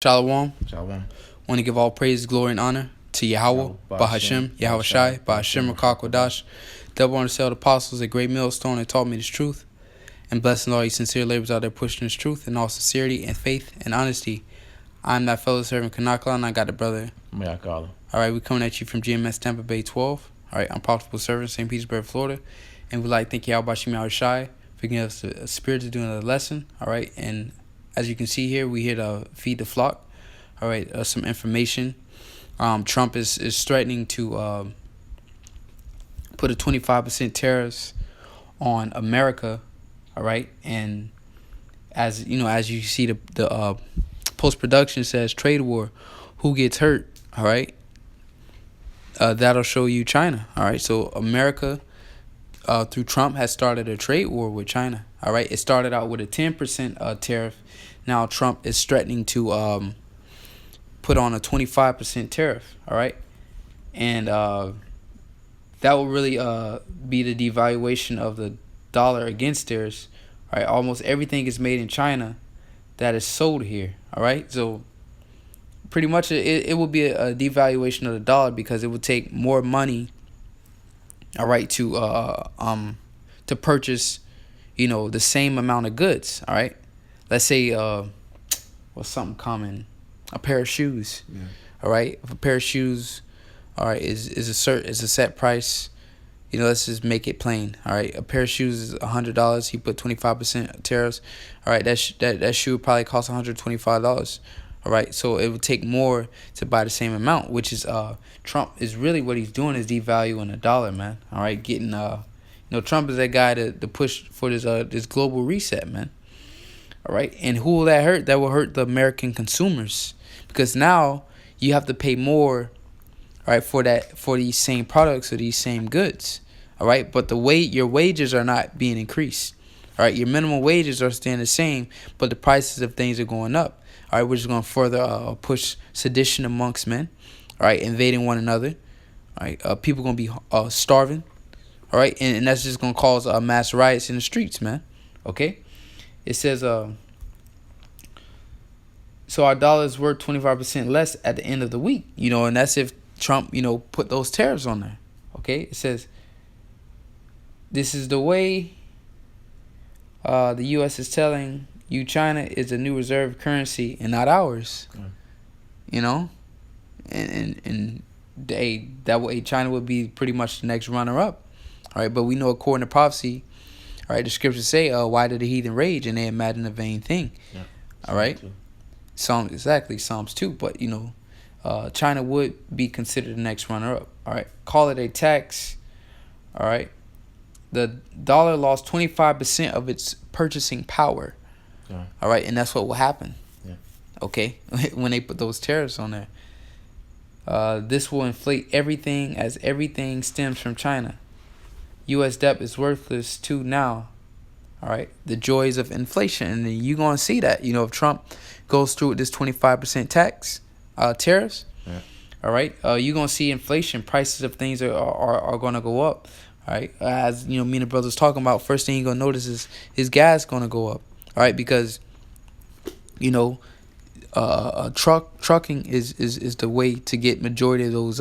Shalom. Shalom. Want to give all praise, glory, and honor to Yahawah, Bahashem, YAHAWASHI, Bahashem Rakakwadash, double undersailed apostles at Great Millstone that taught me this truth, and blessing all you sincere laborers out there pushing this truth in all sincerity and faith and honesty. I'm that fellow servant Kanakla, and I got the brother. Mayakala. Alright, we're coming at you from GMS Tampa Bay 12. Alright, I'm profitable servant, St. Petersburg, Florida. And we'd like to thank YAHAWASHI YAHAWASHI for giving us the spirit to do another lesson. Alright, and as you can see here, we're here to feed the flock. All right, some information. Trump is threatening to put a 25% tariffs on America. All right, and as you see, the post production says trade war. Who gets hurt? All right, that'll show you China. All right, so America through Trump has started a trade war with China. All right, it started out with a 10% tariff. Now Trump is threatening to put on a 25% tariff, all right? And that will really be the devaluation of the dollar against theirs, all right? Almost everything is made in China that is sold here, all right? So pretty much it will be a devaluation of the dollar because it will take more money, all right, to purchase, the same amount of goods, all right? Let's say, something common. A pair of shoes, yeah. All right. If a pair of shoes, all right, is a set price, let's just make it plain. All right, a pair of shoes is $100. He put 25% tariffs. All right, that shoe probably costs $125. All right, so it would take more to buy the same amount, which is Trump is really what he's doing is devaluing the dollar, man. All right, getting Trump is that guy to push for this global reset, man. All right, and who will that hurt? That will hurt the American consumers. Because now you have to pay more, all right, for these same products or these same goods, all right. But your wages are not being increased, all right. Your minimum wages are staying the same, but the prices of things are going up, all right. Which is going to further push sedition amongst men, all right, invading one another, all right. People going to be starving, all right, and that's just going to cause mass riots in the streets, man. Okay, it says so our dollar is worth 25% less at the end of the week, and that's if Trump, put those tariffs on there. Okay, it says this is the way the U.S. is telling you China is a new reserve currency and not ours. And that way China would be pretty much the next runner-up. All right, but we know according to prophecy, all right, the scriptures say, why did the heathen rage and they imagine a vain thing? Yeah. All right. Psalms 2, but China would be considered the next runner-up. All right, call it a tax. All right, the dollar lost 25% of its purchasing power. Yeah. All right, and that's what will happen. Yeah. Okay, when they put those tariffs on there, this will inflate everything as everything stems from China. U.S. debt is worthless too now. All right, the joys of inflation, and you're gonna see that. If Trump goes through with this 25% tax tariffs, yeah. All right, you're gonna see inflation. Prices of things are gonna go up. All right, as me and the brothers talking about. First thing you're gonna notice is gas gonna go up. All right, because trucking is the way to get majority of those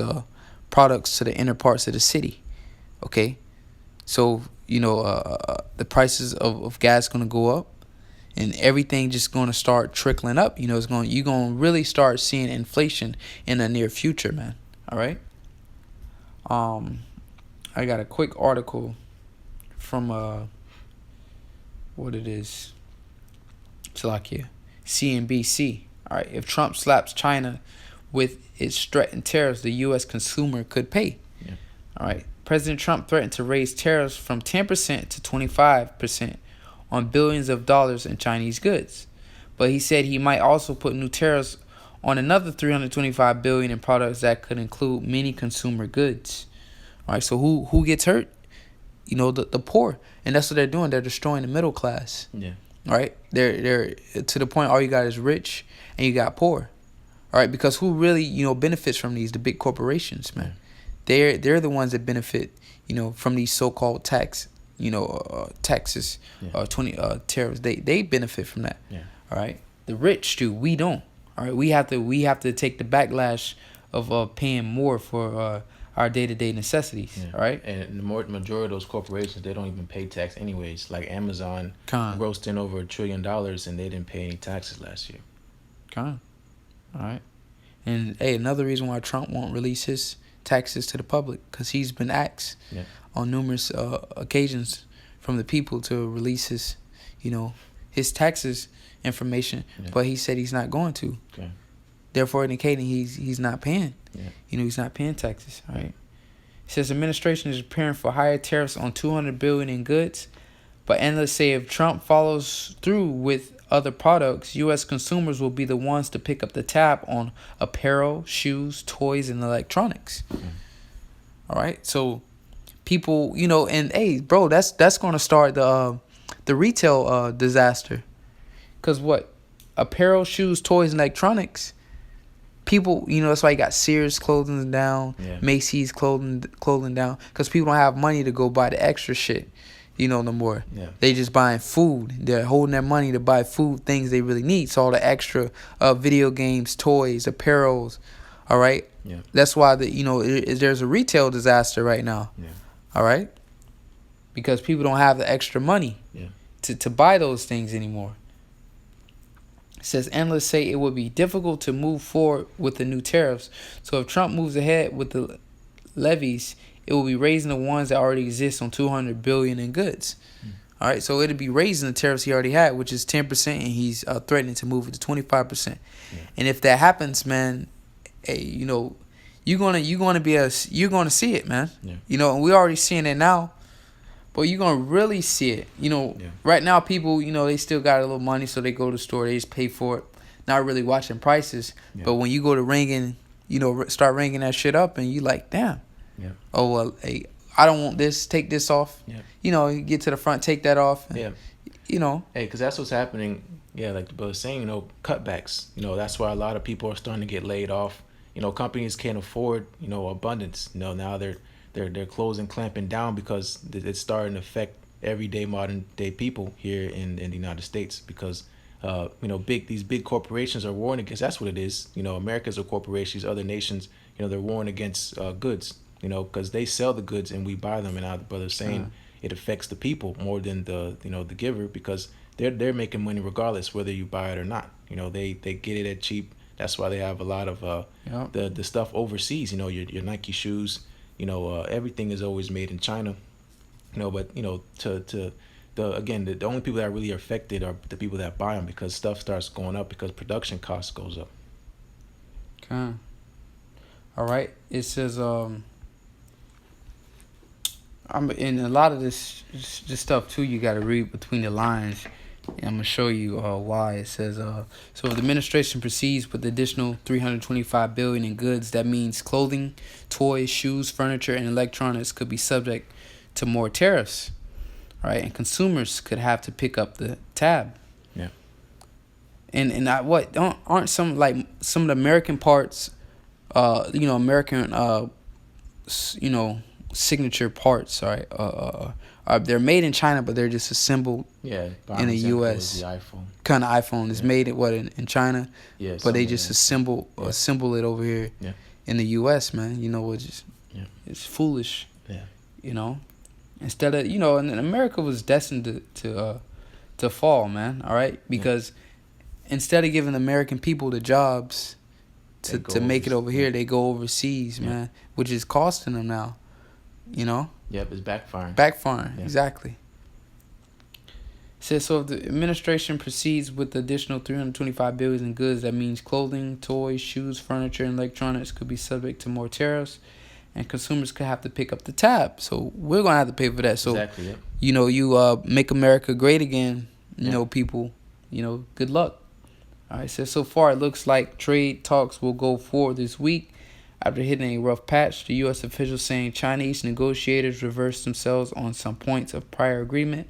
products to the inner parts of the city. Okay, so the prices of gas going to go up, and everything just going to start trickling up. You're going to really start seeing inflation in the near future, man. All right. I got a quick article from what it is. Salakia, CNBC. All right. If Trump slaps China with its threatened tariffs, the U.S. consumer could pay. Yeah. All right. President Trump threatened to raise tariffs from 10% to 25% on billions of dollars in Chinese goods. But he said he might also put new tariffs on another $325 billion in products that could include many consumer goods. All right, so who gets hurt? The poor. And that's what they're doing. They're destroying the middle class. Yeah. All right? They're to the point all you got is rich and you got poor. All right, because who really, benefits from these? The big corporations, man. Yeah. They're the ones that benefit, from these so-called taxes, yeah. 20 tariffs. They benefit from that. Yeah. All right. The rich do. We don't. All right, we have to take the backlash of paying more for our day-to-day necessities. Yeah. All right, and the majority of those corporations, they don't even pay tax anyways. Like Amazon Con. grossed in over $1 trillion and they didn't pay any taxes last year. Con. All right, and hey, another reason why Trump won't release his taxes to the public, because he's been asked on numerous occasions from the people to release his, his taxes information, but he said he's not going to. Okay. Therefore indicating he's not paying. Yeah. He's not paying taxes. All right. It says administration is preparing for higher tariffs on $200 billion in goods, but analysts say if Trump follows through with other products, U.S. consumers will be the ones to pick up the tab on apparel, shoes, toys, and electronics. All right. So people, and hey, bro, that's going to start the retail disaster. Because what? Apparel, shoes, toys, and electronics. People, that's why you got Sears clothing down, Macy's clothing down. Because people don't have money to go buy the extra shit, no more. Yeah. They just buying food. They're holding their money to buy food, things they really need. So all the extra video games, toys, apparels, all right? Yeah. That's why there's a retail disaster right now. Yeah. All right? Because people don't have the extra money to buy those things anymore. It says analysts say it would be difficult to move forward with the new tariffs. So if Trump moves ahead with the levies, it will be raising the ones that already exist on $200 billion in goods. All right, so it'll be raising the tariffs he already had, which is 10%, and he's threatening to move it to 25%. And if that happens, man, hey, you're gonna see it, man. And we're already seeing it now. But you're going to really see it. Right now people, they still got a little money, so they go to the store, they just pay for it. Not really watching prices. But when you go to ringing, start ringing that shit up, and you like, damn. Oh, well, hey, I don't want this, take this off. You get to the front, take that off. And, Hey, because that's what's happening. Yeah, like the brother was saying, cutbacks. That's why a lot of people are starting to get laid off. Companies can't afford, abundance. Now they're closing, clamping down because it's starting to affect everyday modern day people here in the United States, because these big corporations are warring against. That's what it is. America's a corporation. These other nations, they're warring against goods. Because they sell the goods and we buy them. And now the brother's saying it affects the people more than the giver, because they're making money regardless whether you buy it or not. They get it at cheap. That's why they have a lot of the stuff overseas. Your Nike shoes. Everything is always made in China. But the only people that really are affected are the people that buy them, because stuff starts going up because production cost goes up. Okay. All right. It says I'm in a lot of this stuff too. You got to read between the lines. And I'm gonna show you why. It says so if the administration proceeds with the additional $325 billion in goods, that means clothing, toys, shoes, furniture, and electronics could be subject to more tariffs. All right, and consumers could have to pick up the tab. Yeah. And aren't some of the American parts, American signature parts, all right, they're made in China, but they're just assembled in the U.S. The iPhone. Kind of iPhone is made in China, but they just assemble it over here in the U.S. Man, it's foolish. Instead of and America was destined to fall, man. All right, because instead of giving the American people the jobs to make it over here, they go overseas, man, which is costing them now. Yep, it's backfiring. Exactly. It says so if the administration proceeds with the additional $325 billion in goods, that means clothing, toys, shoes, furniture, and electronics could be subject to more tariffs, and consumers could have to pick up the tab. So we're gonna have to pay for that. So exactly, you make America great again. People. Good luck. All right. So far it looks like trade talks will go forward this week. After hitting a rough patch, the U.S. officials saying Chinese negotiators reversed themselves on some points of prior agreement.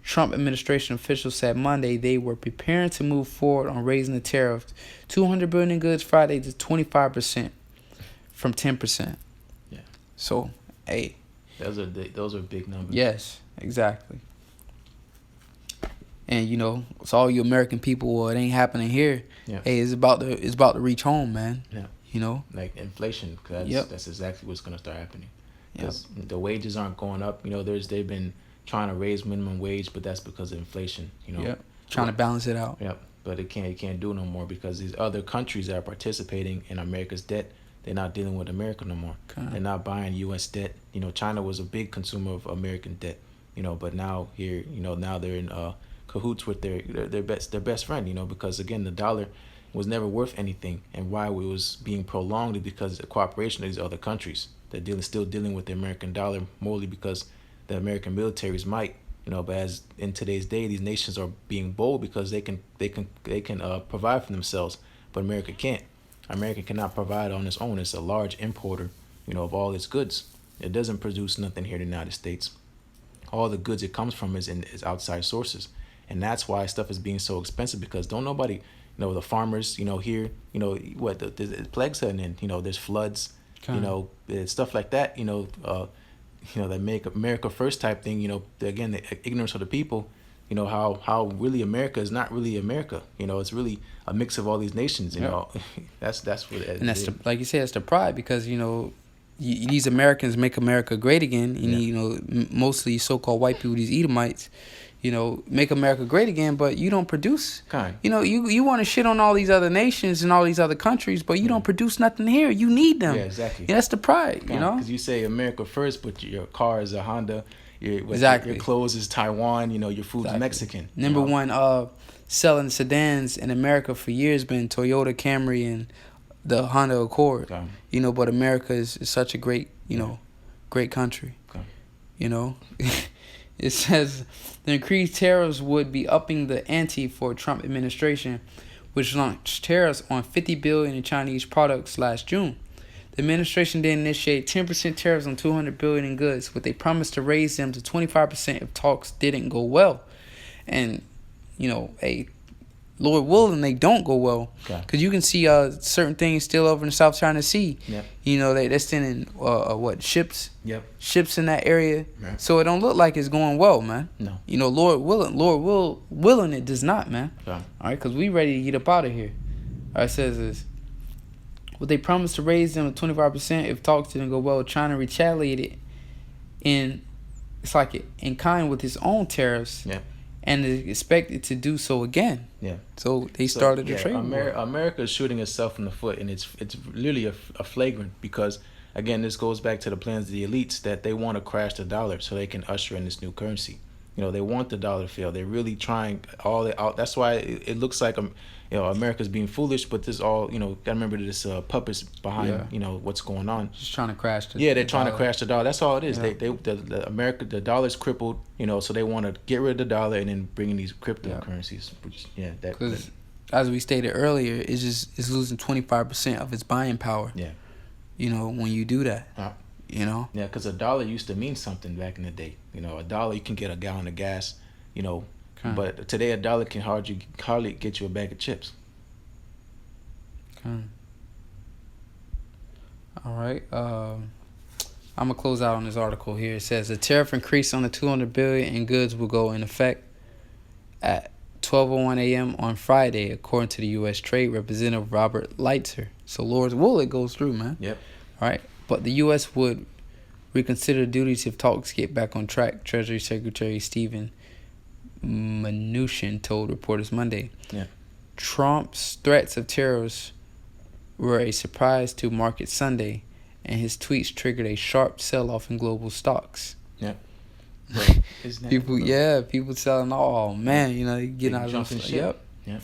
Trump administration officials said Monday they were preparing to move forward on raising the tariff $200 billion in goods Friday to 25% from 10%. Yeah. So, hey. Those are big numbers. Yes, exactly. And you know, it's all you American people. Well, it ain't happening here. Yeah. Hey, it's about to reach home, man. Yeah. You know, like inflation. Cause that's exactly what's gonna start happening. Because the wages aren't going up. You know, they've been trying to raise minimum wage, but that's because of inflation. You know, trying to balance it out. Yep. But it can't do no more because these other countries that are participating in America's debt, they're not dealing with America no more. They're not buying U.S. debt. You know, China was a big consumer of American debt. You know, but now here, you know, now they're in cahoots with their best friend. You know, because again, the dollar was never worth anything, and why it was being prolonged is because of the cooperation of these other countries. They're still dealing with the American dollar morely because the American military's might. You know, but as in today's day, these nations are being bold because they can provide for themselves, but America can't. America cannot provide on its own. It's a large importer, you know, of all its goods. It doesn't produce nothing here in the United States. All the goods it comes from is outside sources, and that's why stuff is being so expensive because don't nobody, you know, the farmers, you know, here, you know, what the plague's setting in, you know, there's floods, you know, stuff like that, you know, that make America first type thing, you know, again, the ignorance of the people, you know, how really America is not really America. You know, it's really a mix of all these nations, you know. That's what it is. And that's like you said, it's the pride because, you know, these Americans make America great again. And, you know, mostly so-called white people, these Edomites, you know, make America great again, but you don't produce. You know, you want to shit on all these other nations and all these other countries, but you don't produce nothing here. You need them. Yeah, exactly. Yeah, that's the pride, you know? Because you say America first, but your car is a Honda. Your clothes is Taiwan. You know, your food's Mexican. Number one selling sedans in America for years been Toyota Camry and the Honda Accord. You know, but America is such a great, you know, great country. You know? It says the increased tariffs would be upping the ante for Trump administration, which launched tariffs on 50 billion in Chinese products last June. The administration then initiated 10% tariffs on 200 billion in goods, but they promised to raise them to 25% if talks didn't go well. And, you know, Lord willing, they don't go well. Because you can see certain things still over in the South China Sea. You know, they're sending, ships? Ships in that area. So it don't look like it's going well, man. No. You know, Lord willing, it does not, man. All right, because we ready to get up out of here. All right, it says this. Well, they promised to raise them to 25% if talks didn't go well. China retaliated in kind with its own tariffs. And is expected to do so again. So they started the trade war. America is shooting itself in the foot, and it's really a flagrant because, again, this goes back to the plans of the elites that they want to crash the dollar so they can usher in this new currency. You know, they want the dollar to fail. They're really trying all it out. That's why it looks like you know, America's being foolish, but this all, you know, gotta remember this puppets behind you know what's going on. Just trying to crash the they're trying to crash the dollar. That's all it is. The dollar's crippled, you know, so they want to get rid of the dollar and then bring in these cryptocurrencies. Which because as we stated earlier, it's losing 25% of its buying power. You know, when you do that. You know. Because a dollar used to mean something back in the day. You know, a dollar you can get a gallon of gas. You know. But today a dollar can hardly get you a bag of chips. All right. I'm gonna close out on this article here. It says the tariff increase on the 200 billion in goods will go in effect at 12:01 a.m. on Friday, according to the U.S. Trade Representative Robert Lighthizer. So Lord's will it goes through, man. All right. But the U.S. would reconsider duties if talks get back on track. Treasury Secretary Stephen Mnuchin told reporters Monday. Trump's threats of tariffs were a surprise to markets Sunday, and his tweets triggered a sharp sell-off in global stocks. People selling. Oh man, you know, getting out of them.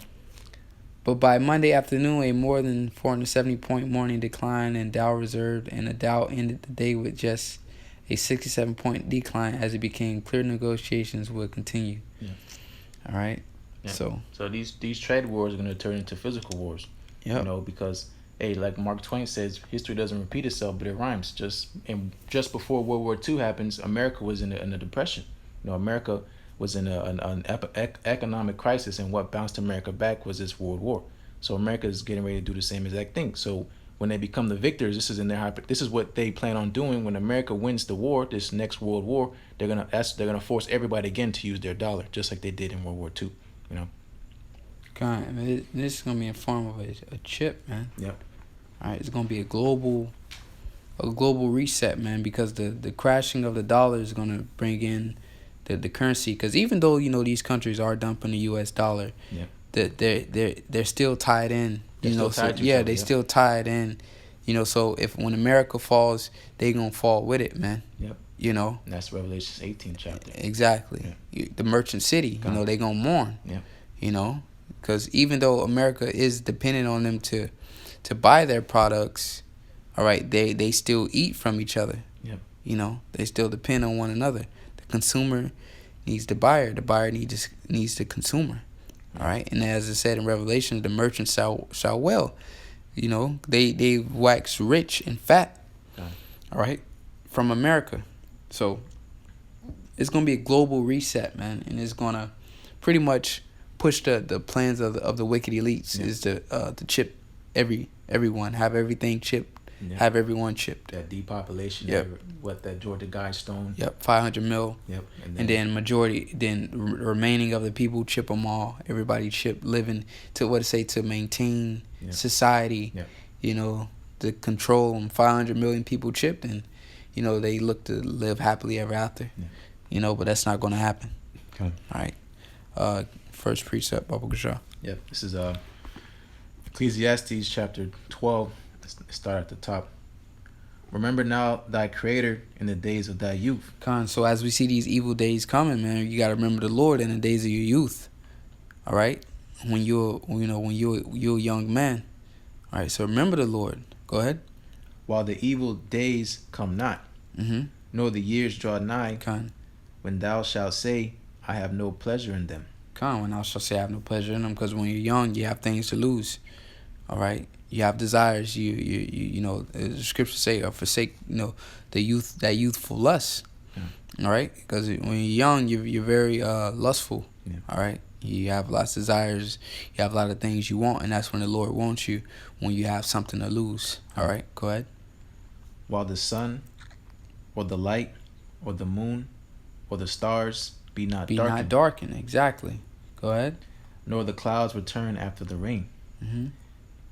But by Monday afternoon, a more than 470-point morning decline in Dow reserved, and the Dow ended the day with just a 67-point decline as it became clear negotiations would continue. All right. So these trade wars are going to turn into physical wars. You know, because like Mark Twain says, history doesn't repeat itself, but it rhymes. Just before World War II happens, America was in a depression. You know, America was in an economic crisis, and what bounced America back was this World War. So America is getting ready to do the same exact thing. So when they become the victors, this is in their this is what they plan on doing when America wins the war, this next world war. They're gonna force everybody again to use their dollar, just like they did in World War II. You know. God, I mean, this is gonna be in form of a chip, man. Yep. All right, it's gonna be a global reset, man, because the crashing of the dollar is gonna bring in the currency. Because even though these countries are dumping the U.S. dollar, they're still tied in. Still tied in. So if when America falls, they gonna fall with it, man. Yep. And that's Revelation 18 chapter. Exactly. Yeah. The merchant city. They gonna mourn. Yeah. Because even though America is dependent on them to buy their products, all right, they still eat from each other. Yep. They still depend on one another. The consumer needs the buyer. The buyer needs the consumer. All right, and as I said in Revelation, the merchant shall well. They wax rich and fat. All right, from America. So it's gonna be a global reset, man, and it's gonna pretty much push the plans of the wicked elites is to chip everyone, have everything chipped. Yep. Have everyone chipped. That depopulation. Yep. That Georgia Guidestone. Yep. 500 mil. Yep. And then remaining of the people chip them all. Everybody chip, living to maintain society. Yep. To control them. 500 million people chipped, and they look to live happily ever after. Yeah. But that's not going to happen. Okay. All right. First precept, Baba Gasha. Yep. This is Ecclesiastes chapter 12. Start at the top. Remember now thy Creator in the days of thy youth. So as we see these evil days coming, man, you got to remember the Lord in the days of your youth. All right, when you're a young man. All right, so remember the Lord. Go ahead. While the evil days come not, nor the years draw nigh, when thou shalt say, I have no pleasure in them. When thou shalt say, I have no pleasure in them, because when you're young, you have things to lose. All right. You have desires. The scriptures say, or forsake, that youthful lust. Yeah. All right, because when you're young, you're very lustful. Yeah. All right, you have lots of desires. You have a lot of things you want, and that's when the Lord wants you, when you have something to lose. All right, go ahead. While the sun, or the light, or the moon, or the stars be not darkened. Exactly. Go ahead. Nor the clouds return after the rain.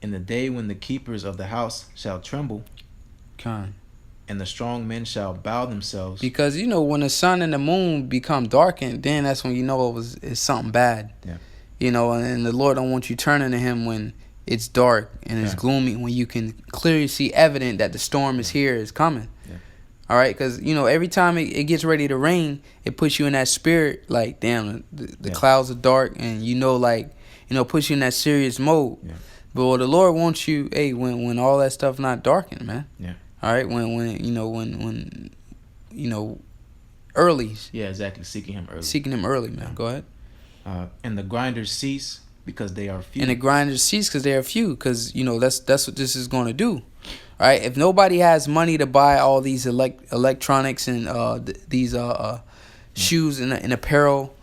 In the day when the keepers of the house shall tremble, and the strong men shall bow themselves. Because when the sun and the moon become darkened, then that's when it's something bad. Yeah. And the Lord don't want you turning to Him when it's dark and it's gloomy, when you can clearly see evident that the storm is here, is coming. Yeah. All right, because every time it gets ready to rain, it puts you in that spirit, like, damn, the clouds are dark, and puts you in that serious mode. Yeah. But the Lord wants you, when all that stuff not darkened, man. Yeah. All right, when earlies. Yeah, exactly. Seeking Him early. Seeking Him early, man. Go ahead. And the grinders cease because they are few. And the grinders cease because they are few. Because that's what this is going to do. All right. If nobody has money to buy all these electronics and these shoes and apparel.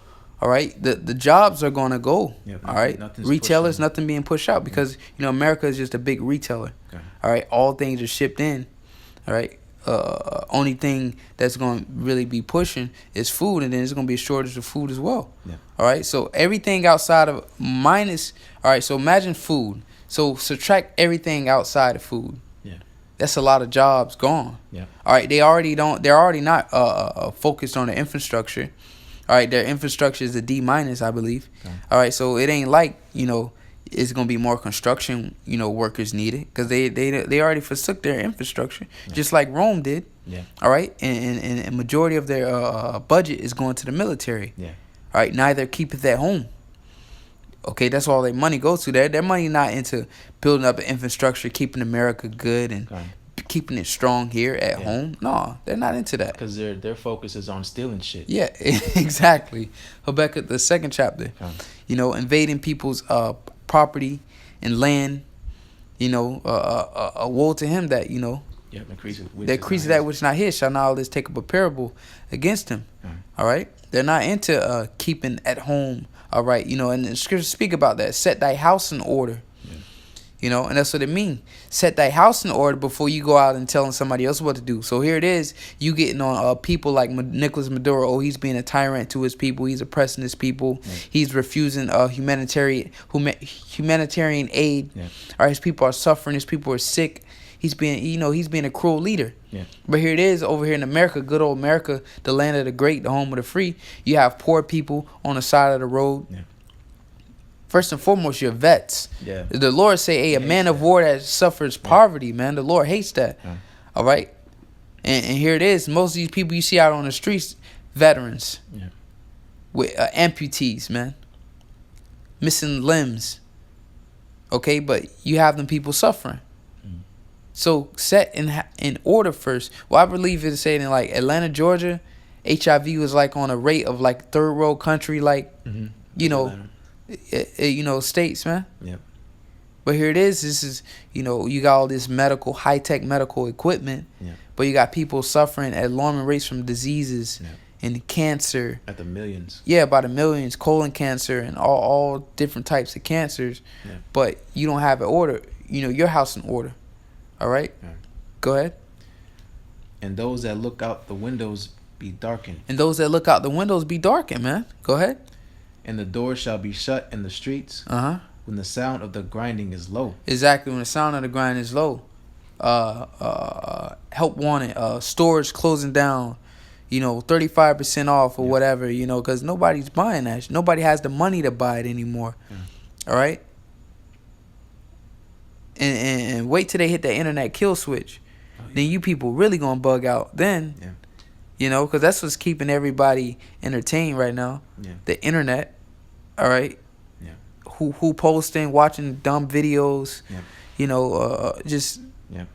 All right, the jobs are gonna go. Yeah, all right, retailers, nothing being pushed out because America is just a big retailer. Okay. All right, all things are shipped in. All right, only thing that's gonna really be pushing is food, and then there's gonna be a shortage of food as well. Yeah. All right, so everything outside of minus. All right, so imagine food. So subtract everything outside of food. Yeah, that's a lot of jobs gone. Yeah. All right, they're already not focused on the infrastructure. All right, their infrastructure is a D-, I believe. Okay. All right, so it ain't like, it's going to be more construction, workers needed because they already forsook their infrastructure, just like Rome did. Yeah. All right, and a majority of their budget is going to the military. Yeah. All right, neither keepeth at home. Okay, that's all their money goes to. Their money not into building up an infrastructure, keeping America good and keeping it strong here at home. No, they're not into that. Because their focus is on stealing shit. Yeah, exactly. Habakkuk, the 2nd chapter. Invading people's property and land. A woe to him that, increases that which not his shall not all this take up a parable against him. All right? They're not into keeping at home. All right? And the scriptures speak about that. Set thy house in order. You know, and that's what it means. Set thy house in order before you go out and telling somebody else what to do. So here it is. You getting on people like Nicolas Maduro. Oh, he's being a tyrant to his people. He's oppressing his people. Yeah. He's refusing humanitarian aid. Yeah. All right, his people are suffering. His people are sick. He's being, he's being a cruel leader. Yeah. But here it is over here in America, good old America, the land of the great, the home of the free. You have poor people on the side of the road. Yeah. First and foremost, your vets. Yeah. The Lord say, hey, a man of war that suffers poverty, man. The Lord hates that. Yeah. All right? And here it is. Most of these people you see out on the streets, veterans. Yeah. With amputees, man. Missing limbs. Okay? But you have them people suffering. So set in order first. Well, I believe it's saying in like Atlanta, Georgia, HIV was like on a rate of like third world country, like, states, man. Yep. But here it is. This is, you got all this high tech medical equipment, Yeah. but you got people suffering at alarming rates from diseases and cancer. At the millions. Yeah, by the millions, colon cancer and all different types of cancers. Yeah. But you don't have an order, your house in order. All right? Yeah. Go ahead. And those that look out the windows be darkened. And those that look out the windows be darkened, man. Go ahead. And the doors shall be shut in the streets. When the sound of the grinding is low. Exactly, when the sound of the grind is low. Help wanted. Stores closing down. 35% off or whatever. Because nobody's buying that. Nobody has the money to buy it anymore. All right. And wait till they hit the internet kill switch. Then you people really gonna bug out. Then. Because that's what's keeping everybody entertained right now. The internet. All right. Who posting, watching dumb videos. Just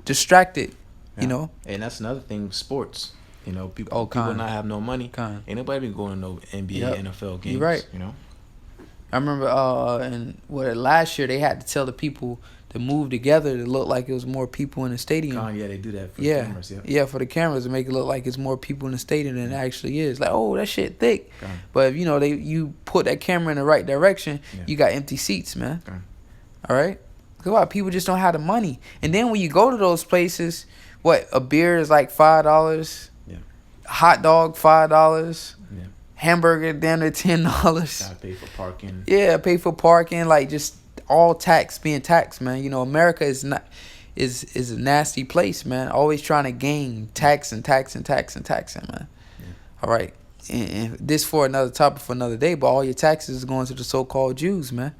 distracted. And that's another thing. Sports. People not have no money. Ain't nobody been going to no NBA, NFL games. You're right. I remember last year they had to tell the people to move together to look like it was more people in the stadium. Yeah, they do that for the cameras. Yeah, for the cameras to make it look like it's more people in the stadium than it actually is. Like, oh, that shit thick. But if you put that camera in the right direction, you got empty seats, man. All right? Because a lot of people just don't have the money. And then when you go to those places, a beer is like $5. Hot dog $5. Hamburger down to $10. Gotta pay for parking. Yeah, pay for parking, like just all being taxed, man. America is a nasty place, man. Always trying to gain taxing, man. All right. And this for another topic for another day, but all your taxes is going to the so-called Jews, man.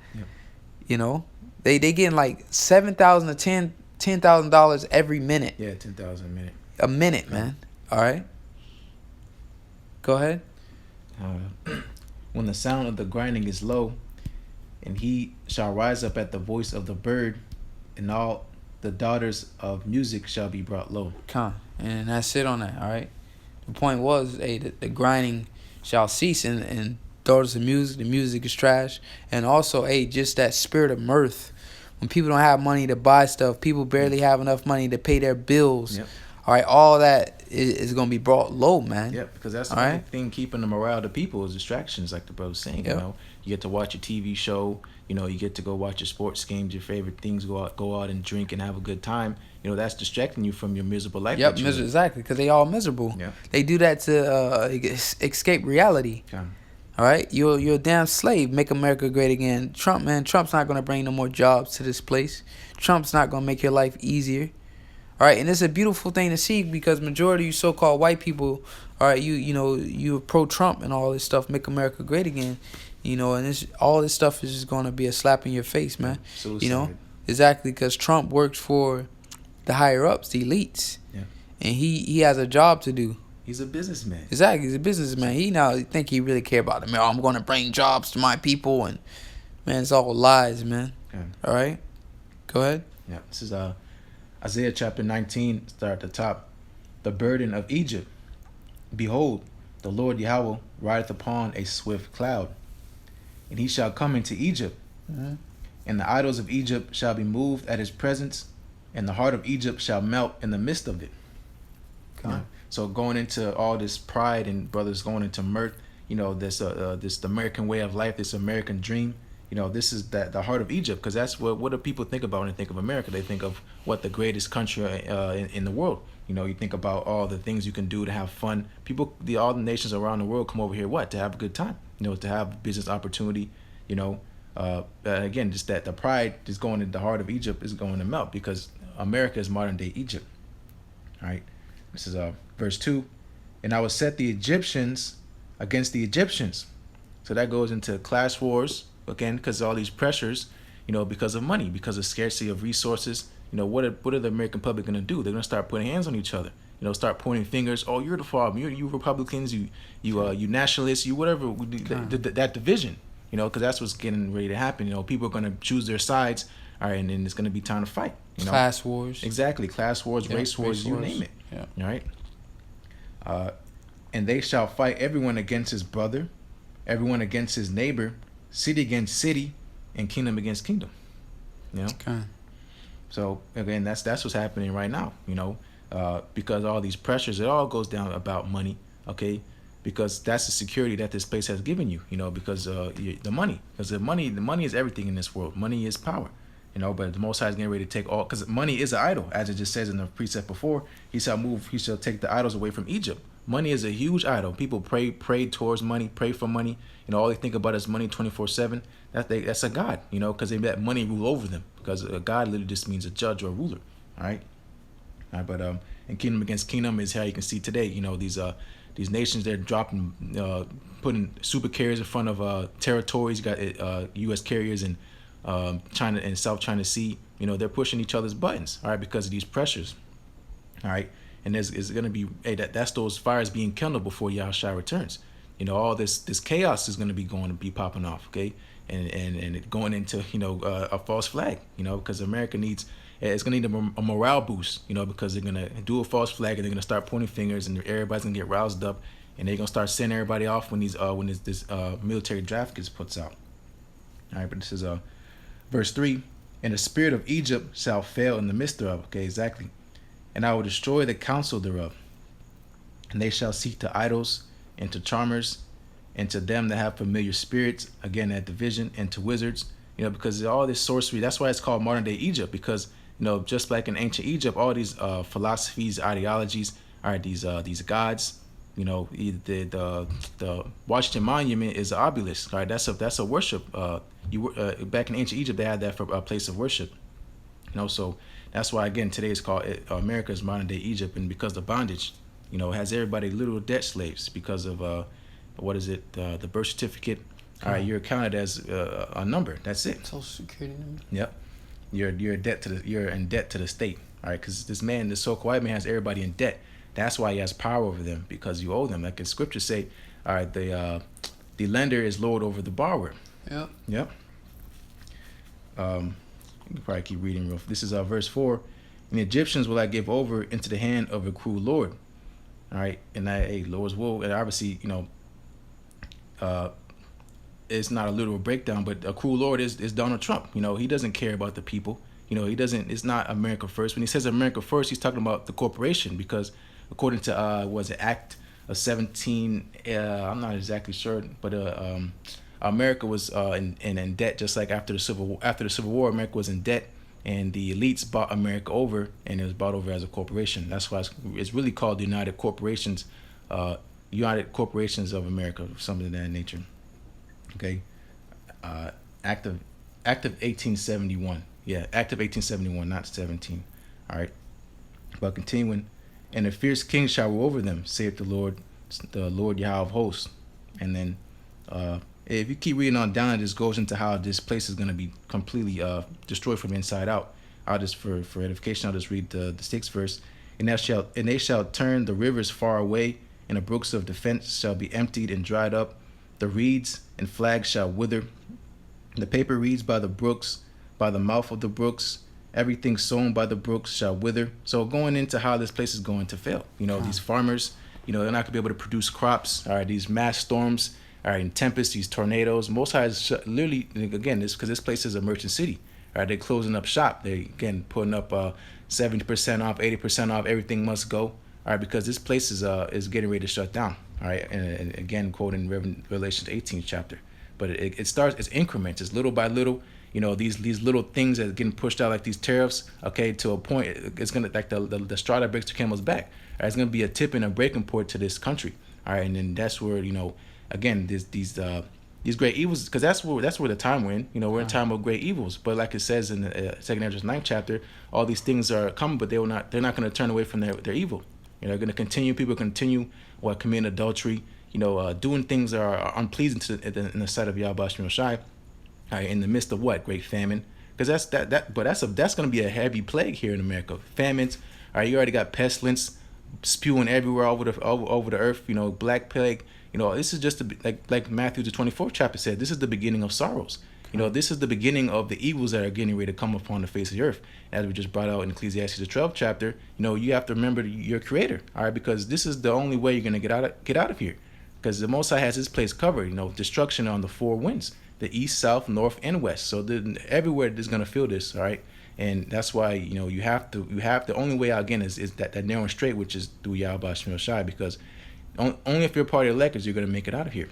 They getting like $7,000 to $10,000 every minute. Yeah, $10,000 a minute. A minute, man. All right. Go ahead. When the sound of the grinding is low, and he shall rise up at the voice of the bird, and all the daughters of music shall be brought low. And that's it on that, all right? The point was, the grinding shall cease, and daughters of music, the music is trash. And also, just that spirit of mirth. When people don't have money to buy stuff, people barely have enough money to pay their bills. All right, all that is going to be brought low, man. Because that's the only thing keeping the morale of the people is distractions, like the bro was saying. You get to watch a TV show. You get to go watch your sports games, your favorite things. Go out and drink and have a good time. That's distracting you from your miserable life. Exactly, because they all miserable. They do that to escape reality. All right, you're a damn slave. Make America great again. Trump's not going to bring no more jobs to this place. Trump's not going to make your life easier. All right, and it's a beautiful thing to see because majority of you so-called white people, all right, you're pro-Trump and all this stuff, make America great again, and all this stuff is just going to be a slap in your face, man. Exactly, because Trump works for the higher-ups, the elites, and he has a job to do. He's a businessman. Exactly, he's a businessman. He now think he really care about it. Man, I'm going to bring jobs to my people, and, man, it's all lies, man. All right, go ahead. This is Isaiah chapter 19, start at the top. The burden of Egypt. Behold, the Lord Yahawah rideth upon a swift cloud, and he shall come into Egypt. And the idols of Egypt shall be moved at his presence, and the heart of Egypt shall melt in the midst of it. So going into all this pride and brothers going into mirth, this American way of life, this American dream, this is the heart of Egypt, because that's what do people think about when they think of America? They think of what the greatest country in the world. You think about all the things you can do to have fun. All the nations around the world come over here to have a good time. To have business opportunity. Again, just that the pride is going in the heart of Egypt is going to melt, because America is modern day Egypt. All right, this is verse 2. And I will set the Egyptians against the Egyptians. So that goes into class wars again, because all these pressures, because of money, because of scarcity of resources. What are the American public going to do? They're going to start putting hands on each other. Start pointing fingers. Oh, you're the problem. You Republicans. You nationalists. You whatever. That division. Because that's what's getting ready to happen. People are going to choose their sides. All right, and then it's going to be time to fight. Class wars. Exactly, class wars, race wars, you name it. Yeah. All right. And they shall fight everyone against his brother, everyone against his neighbor, city against city, and kingdom against kingdom. Okay. So again, that's what's happening right now. Because all these pressures, it all goes down about money. Okay. Because that's the security that this place has given you. Because the money, the money is everything in this world. Money is power. But the Most High is getting ready to take all, because money is an idol, as it just says in the precept before. He shall take the idols away from Egypt. Money is a huge idol. People pray towards money, pray for money. All they think about is money 24/7. That's a god. Because they let money rule over them. Because a god literally just means a judge or a ruler. All right. But and kingdom against kingdom is how you can see today. These nations, they're dropping, putting super carriers in front of territories. You got U.S. carriers in China and South China Sea. They're pushing each other's buttons. All right, because of these pressures. All right, and it's going to be that's those fires being kindled before Yahushua returns. All this chaos is going to be popping off. Okay, and it going into a false flag. Because America it's going to need a morale boost. Because they're going to do a false flag and they're going to start pointing fingers and everybody's going to get roused up and they're going to start sending everybody off when this military draft gets put out. All right, but this is verse 3. And the spirit of Egypt shall fail in the midst thereof. Okay, exactly. And I will destroy the counsel thereof. And they shall seek to idols and to charmers and to them that have familiar spirits. Again, that division, and to wizards. Because all this sorcery, that's why it's called modern day Egypt. Because just like in ancient Egypt, all these philosophies, ideologies, are these gods. The Washington Monument is an obelisk. All right, that's a worship. Back in ancient Egypt, they had that for a place of worship. So that's why again today it's called America's modern day Egypt, and because of bondage, it has everybody little debt slaves because of the birth certificate. All right, you're counted as a number. That's it. Social security number. Yep. You're in debt to the state. All right, because this so-called white man has everybody in debt. That's why he has power over them, because you owe them. Like in scripture say, all right, the lender is lord over the borrower. Yep. Yep. You can probably keep reading real. This is verse 4. And the Egyptians will I give over into the hand of a cruel lord. All right, and Lord's will, and obviously it's not a literal breakdown, but a cruel lord is Donald Trump. He doesn't care about the people. He doesn't. It's not America first. When he says America first, he's talking about the corporation, because according to was it Act of 17? I'm not exactly sure, but America was in debt, just like after the Civil War. America was in debt, and the elites bought America over, and it was bought over as a corporation. That's why it's really called the United Corporations of America, something of that nature. Okay, Act of 1871. Yeah, Act of 1871, not 17. All right, but continuing, and a fierce king shall rule over them, saith the Lord Yahweh of hosts. And then, if you keep reading on down, it just goes into how this place is going to be completely destroyed from the inside out. I'll just for edification, I'll just read the 6th verse. And they shall turn the rivers far away, and the brooks of defense shall be emptied and dried up. The reeds and flags shall wither. The paper reeds by the brooks, by the mouth of the brooks, everything sown by the brooks shall wither. So going into how this place is going to fail. These farmers, they're not going to be able to produce crops. All right, these mass storms, all right, and tempests, these tornadoes. Most High is literally, again, because this place is a merchant city. All right, they're closing up shop. They, again, putting up 70% off, 80% off, everything must go. All right, because this place is getting ready to shut down. All right, and again, quoting Revelation 18th chapter. but it starts, it's increments, it's little by little. You know, these little things that are getting pushed out, like these tariffs, okay, to a point, it's gonna, like the straw that breaks the camel's back. All right, it's gonna be a tipping and breaking point to this country. All right, and then that's where, you know, again, these great evils, because that's where the time we're in. You know, we're in a time of great evils. But like it says in the 2 Ezra 9th chapter, all these things are coming, but they're not going to turn away from their evil. You know, they're going to continue. People continue committing adultery. You know, doing things that are unpleasing in the sight of YAHAWASHI. In the midst of what? Great famine. Because that's going to be a heavy plague here in America. Famines. All right, you already got pestilence spewing everywhere over the earth. You know, black plague. You know, this is just like Matthew the 24th chapter said. This is the beginning of sorrows. You know, this is the beginning of the evils that are getting ready to come upon the face of the earth. As we just brought out in Ecclesiastes the 12th chapter, you know, you have to remember your Creator. All right, because this is the only way you're going to get out of here. Because the Most High has His place covered. You know, destruction on the four winds, the east, south, north, and west. So everywhere is going to feel this. All right. And that's why, you know, you have the only way out again is that narrow and straight, which is through YAHAWASHI, because only if you're part of the elect you're going to make it out of here.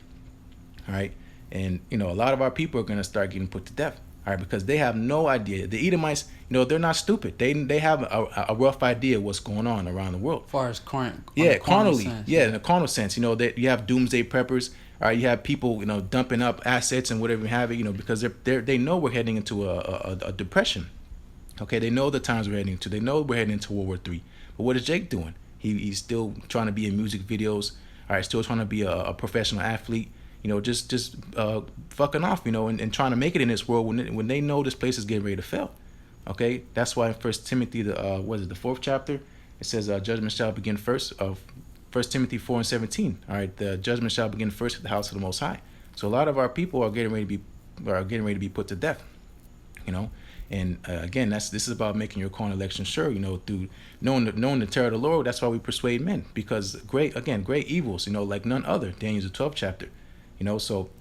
All right. And, you know, a lot of our people are going to start getting put to death. All right. Because they have no idea. The Edomites, you know, they're not stupid. They have a rough idea of what's going on around the world. As far as carnally. Yeah, in a carnal sense. You know, that you have doomsday preppers. All right. You have people, you know, dumping up assets and whatever you have it, you know, because they know we're heading into a depression. Okay. They know the times we're heading into. They know we're heading into World War III. But what is Jake doing? He's still trying to be in music videos. All right, still trying to be a professional athlete. You know, just fucking off. You know, and trying to make it in this world when they know this place is getting ready to fail. Okay, that's why in 1 Timothy the 4th chapter, it says judgment shall begin first. Of 1 Timothy 4:17. All right, the judgment shall begin first at the house of the Most High. So a lot of our people are getting ready to be put to death. You know. And again, this is about making your corner election sure, you know, through knowing the terror of the Lord. That's why we persuade men, because great evils, you know, like none other. Daniel's 12th chapter, you know. So,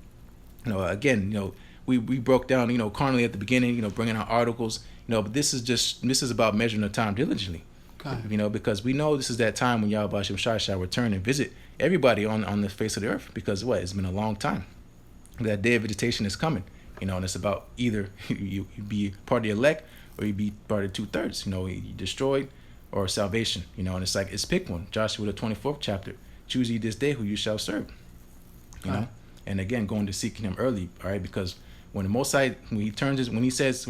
you know, again, you know, we broke down, you know, carnally at the beginning, you know, bringing out articles, you know, but this is about measuring the time diligently, okay. You know, because we know this is that time when YAHAWASHI shall return and visit everybody on the face of the earth, because it's been a long time. That day of visitation is coming. You know, and it's about either you be part of the elect or you be part of 2/3. You know, you destroyed or salvation. You know, and it's like, it's pick one. Joshua the 24th chapter. Choose ye this day who you shall serve. You know, and again, going to seeking Him early. All right, because when the Most High, when He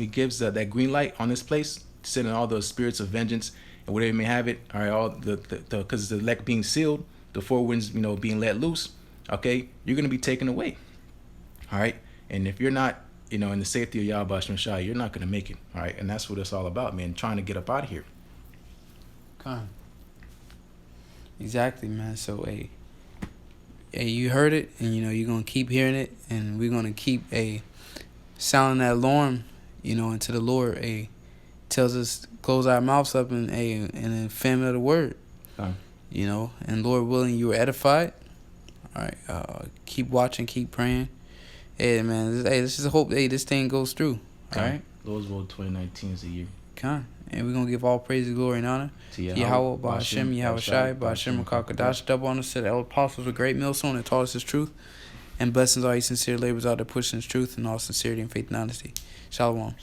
gives that green light on this place, sending all those spirits of vengeance and whatever you may have it. All right, all because the elect being sealed, the four winds, you know, being let loose. Okay, you're gonna be taken away. All right. And if you're not, you know, in the safety of YAHAWASHI, you're not going to make it. All right. And that's what it's all about, man. Trying to get up out of here. Okay. Exactly, man. So, hey, you heard it, and, you know, you're going to keep hearing it, and we're going to keep sounding that alarm, you know, until the Lord tells us close our mouths up in the famine of the word. You know, and Lord willing, you were edified. All right. Keep watching, keep praying. Hey, man, let's just hope this thing goes through. All right? Lord's Will 2019 is the year. And we're going to give all praise, glory, and honor to YAHAWAH, BAHASHIM, YAHAWASHI, BAHASHIM, Makakadash, double honor to the apostles of great millstone that taught us His truth. And blessings all you sincere labors out there pushing His truth in all sincerity and faith and honesty. Shalom.